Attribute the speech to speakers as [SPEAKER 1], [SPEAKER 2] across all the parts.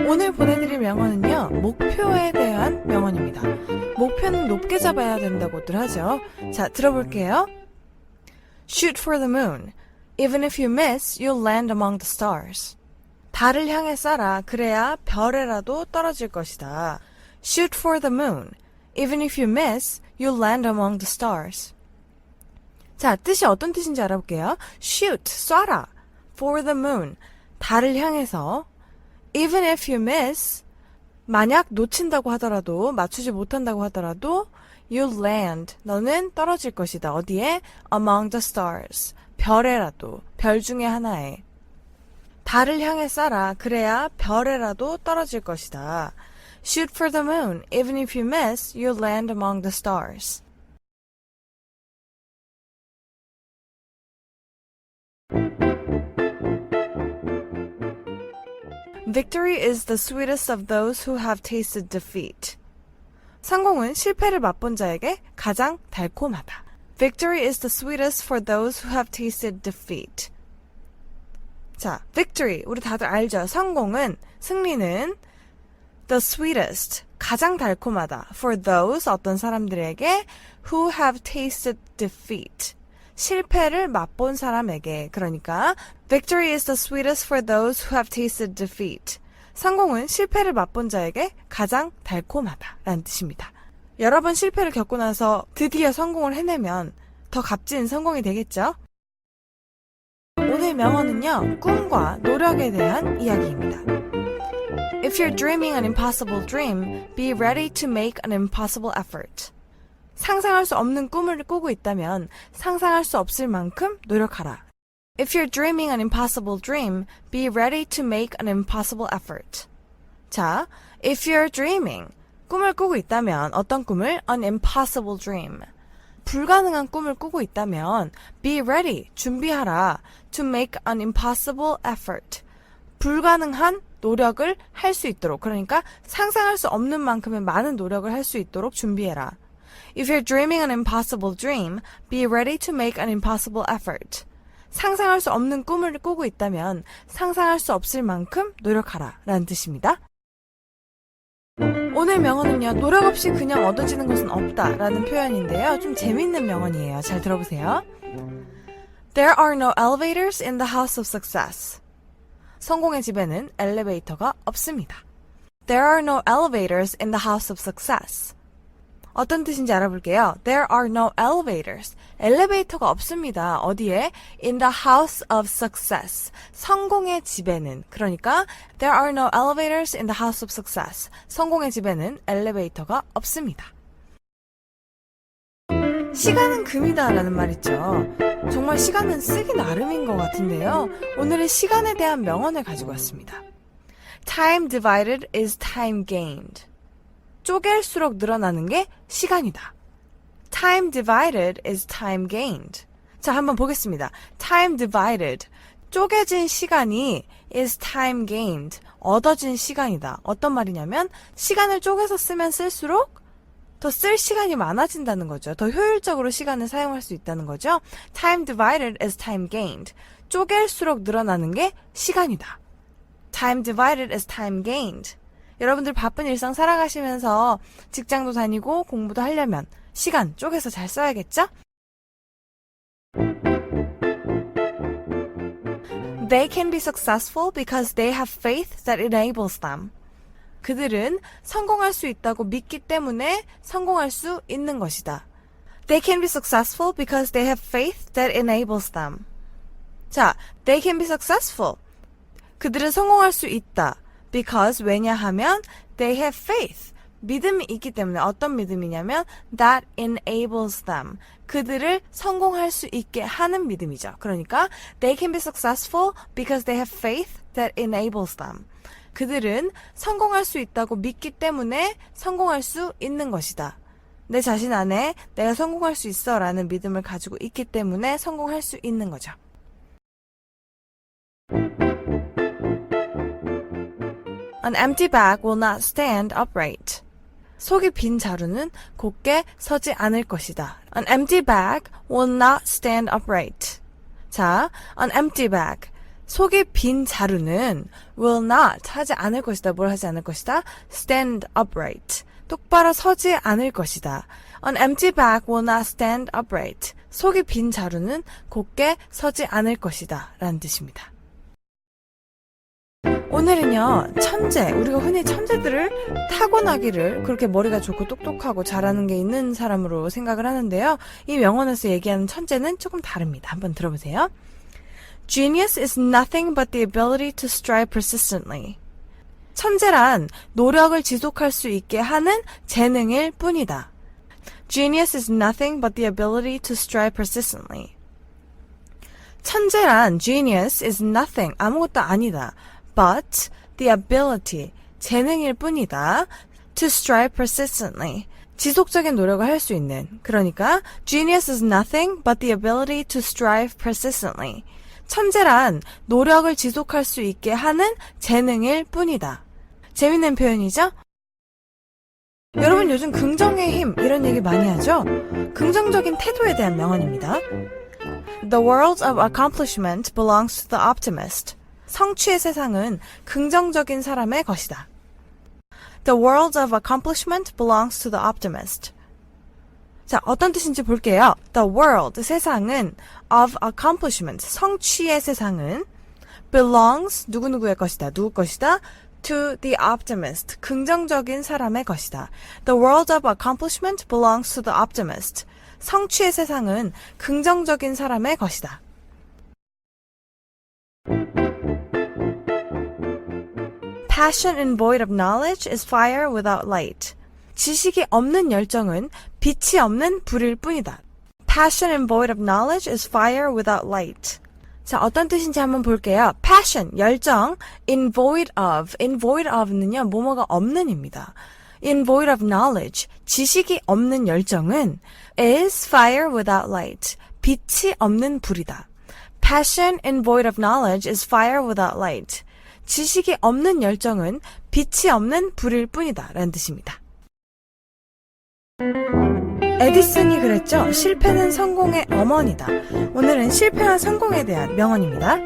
[SPEAKER 1] 오늘 보내드릴 명언은요, 목표에 대한 명언입니다. 목표는 높게 잡아야 된다고들 하죠. 자, 들어볼게요. Shoot for the moon. Even if you miss, you'll land among the stars. 달을 향해 쏴라. 그래야 별에라도 떨어질 것이다. Shoot for the moon. Even if you miss, you'll land among the stars. 자, 뜻이 어떤 뜻인지 알아볼게요. Shoot, 쏴라. For the moon. 달을 향해서. Even if you miss, 만약 놓친다고 하더라도, 맞추지 못한다고 하더라도, you'll land, 너는 떨어질 것이다. 어디에? Among the stars, 별에라도, 별 중에 하나에. 달을 향해 쏴라. 그래야 별에라도 떨어질 것이다. Shoot for the moon. Even if you miss, you'll land among the stars. Victory is the sweetest of those who have tasted defeat. 성공은 실패를 맛본 자에게 가장 달콤하다. Victory is the sweetest for those who have tasted defeat. 자, victory, 우리 다들 알죠? 성공은, 승리는 the sweetest, 가장 달콤하다. For those, 어떤 사람들에게 who have tasted defeat. 실패를 맛본 사람에게. 그러니까 Victory is the sweetest for those who have tasted defeat. 성공은 실패를 맛본 자에게 가장 달콤하다 라는 뜻입니다. 여러 번 실패를 겪고 나서 드디어 성공을 해내면 더 값진 성공이 되겠죠? 오늘 명언은요, 꿈과 노력에 대한 이야기입니다. If you're dreaming an impossible dream, be ready to make an impossible effort. 상상할 수 없는 꿈을 꾸고 있다면 상상할 수 없을 만큼 노력하라. If you're dreaming an impossible dream, be ready to make an impossible effort. 자, if you're dreaming, 꿈을 꾸고 있다면 어떤 꿈을? An impossible dream. 불가능한 꿈을 꾸고 있다면 be ready, 준비하라. To make an impossible effort. 불가능한 노력을 할 수 있도록, 그러니까 상상할 수 없는 만큼의 많은 노력을 할 수 있도록 준비해라. If you're dreaming an impossible dream, be ready to make an impossible effort. 상상할 수 없는 꿈을 꾸고 있다면 상상할 수 없을 만큼 노력하라 라는 뜻입니다. 오늘 명언은요, 노력 없이 그냥 얻어지는 것은 없다 라는 표현인데요. 좀 재밌는 명언이에요. 잘 들어보세요. There are no elevators in the house of success. 성공의 집에는 엘리베이터가 없습니다. There are no elevators in the house of success. 어떤 뜻인지 알아볼게요. There are no elevators. 엘리베이터가 없습니다. 어디에? In the house of success. 성공의 집에는. 그러니까 There are no elevators in the house of success. 성공의 집에는 엘리베이터가 없습니다. 시간은 금이다 라는 말 있죠. 정말 시간은 쓰기 나름인 것 같은데요. 오늘은 시간에 대한 명언을 가지고 왔습니다. Time divided is time gained. 쪼갤수록 늘어나는 게 시간이다. Time divided is time gained. 자, 한번 보겠습니다. Time divided. 쪼개진 시간이 is time gained. 얻어진 시간이다. 어떤 말이냐면 시간을 쪼개서 쓰면 쓸수록 더 쓸 시간이 많아진다는 거죠. 더 효율적으로 시간을 사용할 수 있다는 거죠. Time divided is time gained. 쪼갤수록 늘어나는 게 시간이다. Time divided is time gained. 여러분들 바쁜 일상 살아가시면서 직장도 다니고 공부도 하려면 시간 쪼개서 잘 써야겠죠? They can be successful because they have faith that enables them. 그들은 성공할 수 있다고 믿기 때문에 성공할 수 있는 것이다. They can be successful because they have faith that enables them. 자, they can be successful. 그들은 성공할 수 있다. Because 왜냐하면 they have faith. 믿음이 있기 때문에. 어떤 믿음이냐면 that enables them. 그들을 성공할 수 있게 하는 믿음이죠. 그러니까 they can be successful because they have faith that enables them. 그들은 성공할 수 있다고 믿기 때문에 성공할 수 있는 것이다. 내 자신 안에 내가 성공할 수 있어 라는 믿음을 가지고 있기 때문에 성공할 수 있는 거죠. An empty bag will not stand upright. 속이 빈 자루는 곧게 서지 않을 것이다. An empty bag will not stand upright. 자, an empty bag. 속이 빈 자루는 will not 하지 않을 것이다. 뭘 하지 않을 것이다? stand upright. 똑바로 서지 않을 것이다. An empty bag will not stand upright. 속이 빈 자루는 곧게 서지 않을 것이다. 라는 뜻입니다. 오늘은요, 천재, 우리가 흔히 천재들을 타고나기를 그렇게 머리가 좋고 똑똑하고 잘하는 게 있는 사람으로 생각을 하는데요. 이 명언에서 얘기하는 천재는 조금 다릅니다. 한번 들어보세요. Genius is nothing but the ability to strive persistently. 천재란 노력을 지속할 수 있게 하는 재능일 뿐이다. Genius is nothing but the ability to strive persistently. 천재란 genius is nothing, 아무것도 아니다. But the ability, 재능일 뿐이다. To strive persistently, 지속적인 노력을 할 수 있는. 그러니까 genius is nothing but the ability to strive persistently. 천재란 노력을 지속할 수 있게 하는 재능일 뿐이다. 재밌는 표현이죠? 여러분 요즘 긍정의 힘 이런 얘기 많이 하죠? 긍정적인 태도에 대한 명언입니다. The world of accomplishment belongs to the optimist. 성취의 세상은 긍정적인 사람의 것이다. The world of accomplishment belongs to the optimist. 자, 어떤 뜻인지 볼게요. The world, 세상은 of accomplishment, 성취의 세상은 belongs, 누구누구의 것이다. 누구 것이다? To the optimist, 긍정적인 사람의 것이다. The world of accomplishment belongs to the optimist. 성취의 세상은 긍정적인 사람의 것이다. Passion in void of knowledge is fire without light. 지식이 없는 열정은 빛이 없는 불일 뿐이다. Passion in void of knowledge is fire without light. 자, 어떤 뜻인지 한번 볼게요. Passion, 열정, in void of는요, 뭐뭐가 없는입니다. In void of knowledge, 지식이 없는 열정은 is fire without light. 빛이 없는 불이다. Passion in void of knowledge is fire without light. 지식이 없는 열정은 빛이 없는 불일 뿐이다. 라는 뜻입니다. 에디슨이 그랬죠. 실패는 성공의 어머니다. 오늘은 실패와 성공에 대한 명언입니다.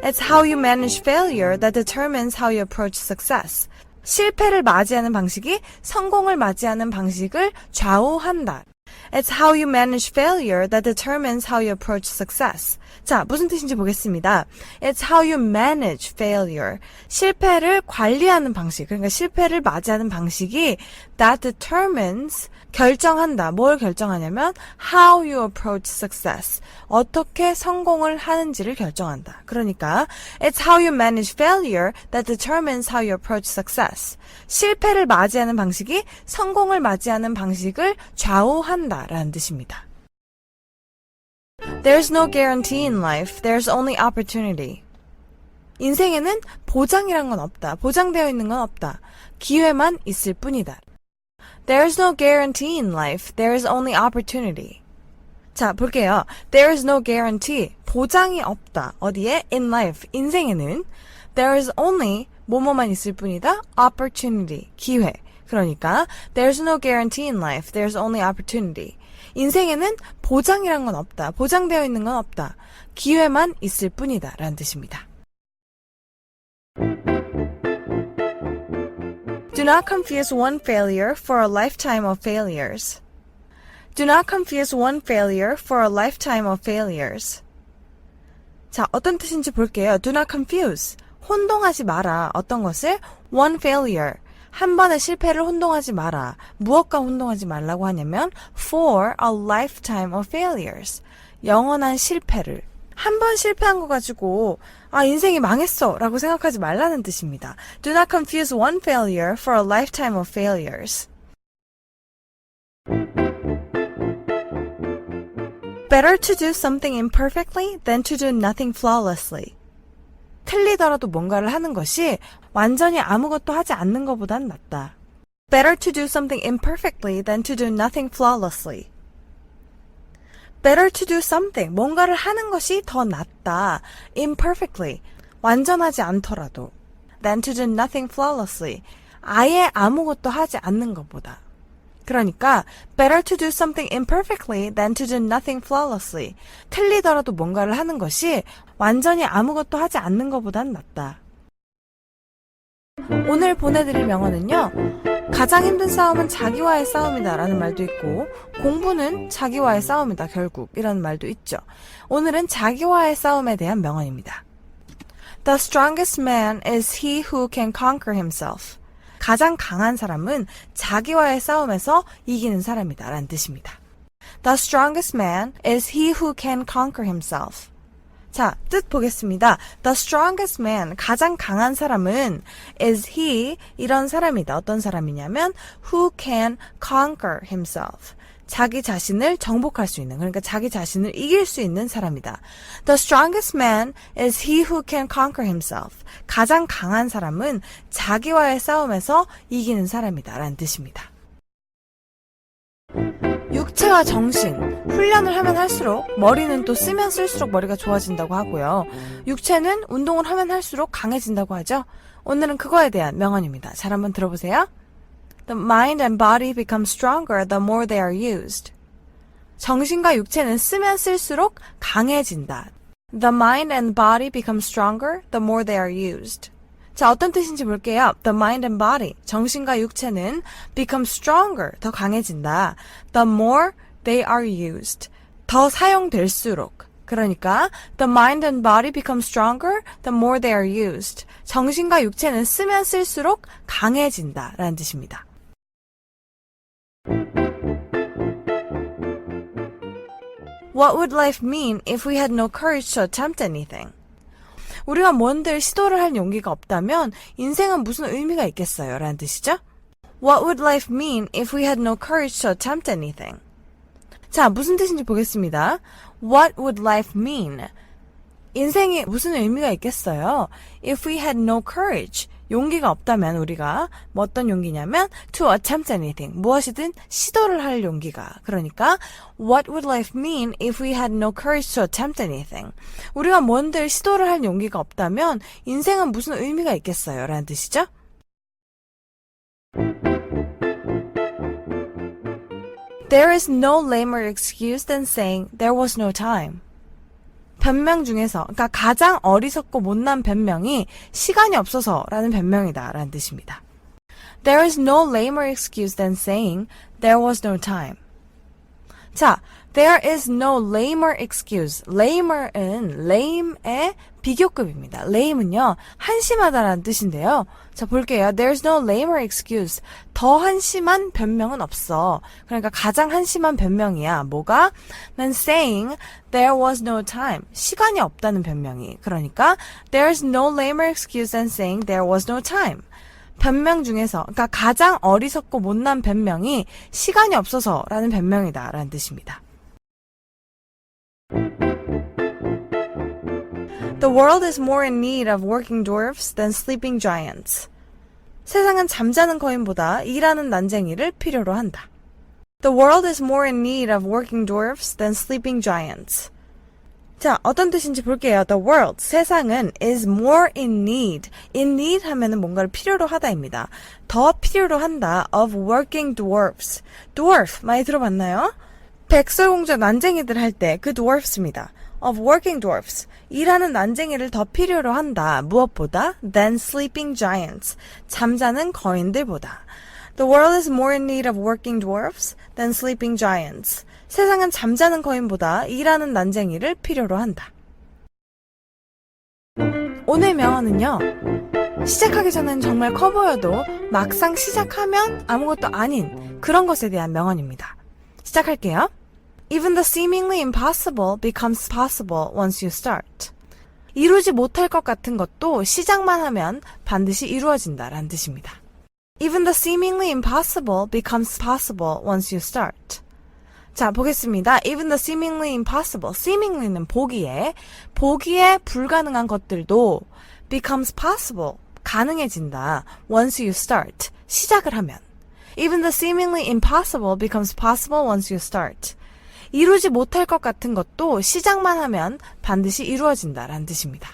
[SPEAKER 1] It's how you manage failure that determines how you approach success. 실패를 맞이하는 방식이 성공을 맞이하는 방식을 좌우한다. It's how you manage failure that determines how you approach success. 자, 무슨 뜻인지 보겠습니다. It's how you manage failure. 실패를 관리하는 방식, 그러니까 실패를 맞이하는 방식이 that determines, 결정한다. 뭘 결정하냐면 how you approach success. 어떻게 성공을 하는지를 결정한다. 그러니까 it's how you manage failure that determines how you approach success. 실패를 맞이하는 방식이 성공을 맞이하는 방식을 좌우한다 라는 뜻입니다. There's no guarantee in life. There's only opportunity. 인생에는 보장이란 건 없다. 보장되어 있는 건 없다. 기회만 있을 뿐이다. There's no guarantee in life. There is only opportunity. 자, 볼게요. There is no guarantee. 보장이 없다. 어디에? In life. 인생에는 there is only 뭐뭐만 있을 뿐이다. Opportunity. 기회. 그러니까 there's no guarantee in life. There's only opportunity. 인생에는 보장이란 건 없다. 보장되어 있는 건 없다. 기회만 있을 뿐이다. 라는 뜻입니다. Do not confuse one failure for a lifetime of failures. Do not confuse one failure for a lifetime of failures. 자, 어떤 뜻인지 볼게요. Do not confuse. 혼동하지 마라. 어떤 것을? One failure. 한 번의 실패를 혼동하지 마라. 무엇과 혼동하지 말라고 하냐면 for a lifetime of failures. 영원한 실패를. 한 번 실패한 거 가지고 아, 인생이 망했어 라고 생각하지 말라는 뜻입니다. Do not confuse one failure for a lifetime of failures. Better to do something imperfectly than to do nothing flawlessly. 틀리더라도 뭔가를 하는 것이 완전히 아무것도 하지 않는 것보단 낫다. Better to do something imperfectly than to do nothing flawlessly. Better to do something, 뭔가를 하는 것이 더 낫다. Imperfectly, 완전하지 않더라도. Than to do nothing flawlessly, 아예 아무것도 하지 않는 것보다. 그러니까 better to do something imperfectly than to do nothing flawlessly. 틀리더라도 뭔가를 하는 것이 완전히 아무것도 하지 않는 것보단 낫다. 오늘 보내드릴 명언은요. 가장 힘든 싸움은 자기와의 싸움이다 라는 말도 있고 공부는 자기와의 싸움이다 결국 이라는 말도 있죠. 오늘은 자기와의 싸움에 대한 명언입니다. The strongest man is he who can conquer himself. 가장 강한 사람은 자기와의 싸움에서 이기는 사람이다 라는 뜻입니다. The strongest man is he who can conquer himself. 자, 뜻 보겠습니다. The strongest man, 가장 강한 사람은 is he, 이런 사람이다. 어떤 사람이냐면 who can conquer himself. 자기 자신을 정복할 수 있는, 그러니까 자기 자신을 이길 수 있는 사람이다. The strongest man is he who can conquer himself. 가장 강한 사람은 자기와의 싸움에서 이기는 사람이다. 라는 뜻입니다. 육체와 정신, 훈련을 하면 할수록 머리는 또 쓰면 쓸수록 머리가 좋아진다고 하고요. 육체는 운동을 하면 할수록 강해진다고 하죠. 오늘은 그거에 대한 명언입니다. 잘 한번 들어보세요. The mind and body become stronger the more they are used. 정신과 육체는 쓰면 쓸수록 강해진다. The mind and body become stronger the more they are used. 자, 어떤 뜻인지 볼게요. The mind and body, 정신과 육체는 become stronger, 더 강해진다. The more they are used, 더 사용될수록. 그러니까 the mind and body become stronger the more they are used. 정신과 육체는 쓰면 쓸수록 강해진다 라는 뜻입니다. What would life mean if we had no courage to attempt anything? 우리가 뭔들 시도를 할 용기가 없다면 인생은 무슨 의미가 있겠어요? 라는 뜻이죠. What would life mean if we had no courage to attempt anything? 자, 무슨 뜻인지 보겠습니다. What would life mean? 인생이 무슨 의미가 있겠어요? If we had no courage, 용기가 없다면 우리가 뭐 어떤 용기냐면 to attempt anything, 무엇이든 시도를 할 용기가. 그러니까 What would life mean if we had no courage to attempt anything? 우리가 뭔들 시도를 할 용기가 없다면 인생은 무슨 의미가 있겠어요? 라는 뜻이죠. There is no lamer excuse than saying there was no time. 변명 중에서, 그러니까 가장 어리석고 못난 변명이 시간이 없어서라는 변명이다 라는 뜻입니다. There is no lamer excuse than saying there was no time. 자, there is no lamer excuse. lamer은 lame의 비교급입니다. lame은요, 한심하다라는 뜻인데요. 자, 볼게요. There's no lamer excuse. 더 한심한 변명은 없어. 그러니까 가장 한심한 변명이야. 뭐가? than saying there was no time. 시간이 없다는 변명이. 그러니까 there's no lamer excuse than saying there was no time. 변명 중에서, 그러니까 가장 어리석고 못난 변명이 시간이 없어서라는 변명이다 라는 뜻입니다. The world is more in need of working dwarfs than sleeping giants. 세상은 잠자는 거인보다 일하는 난쟁이를 필요로 한다. The world is more in need of working dwarfs than sleeping giants. 자, 어떤 뜻인지 볼게요. The world, 세상은 is more in need. in need 하면은 뭔가를 필요로 하다입니다. 더 필요로 한다 of working dwarfs. dwarf 많이 들어봤나요? 백설공주 난쟁이들 할 때 그 dwarfs입니다. of working dwarfs. 일하는 난쟁이를 더 필요로 한다. 무엇보다? than sleeping giants. 잠자는 거인들보다. The world is more in need of working dwarfs than sleeping giants. 세상은 잠자는 거인보다 일하는 난쟁이를 필요로 한다. 오늘 명언은요. 시작하기 전엔 정말 커 보여도 막상 시작하면 아무것도 아닌 그런 것에 대한 명언입니다. 시작할게요. Even the seemingly impossible becomes possible once you start. 이루지 못할 것 같은 것도 시작만 하면 반드시 이루어진다라는 뜻입니다. Even the seemingly impossible becomes possible once you start. 자, 보겠습니다. Even the seemingly impossible. seemingly는 보기에 불가능한 것들도 becomes possible. 가능해진다. once you start. 시작을 하면. Even the seemingly impossible becomes possible once you start. 이루지 못할 것 같은 것도 시작만 하면 반드시 이루어진다라는 뜻입니다.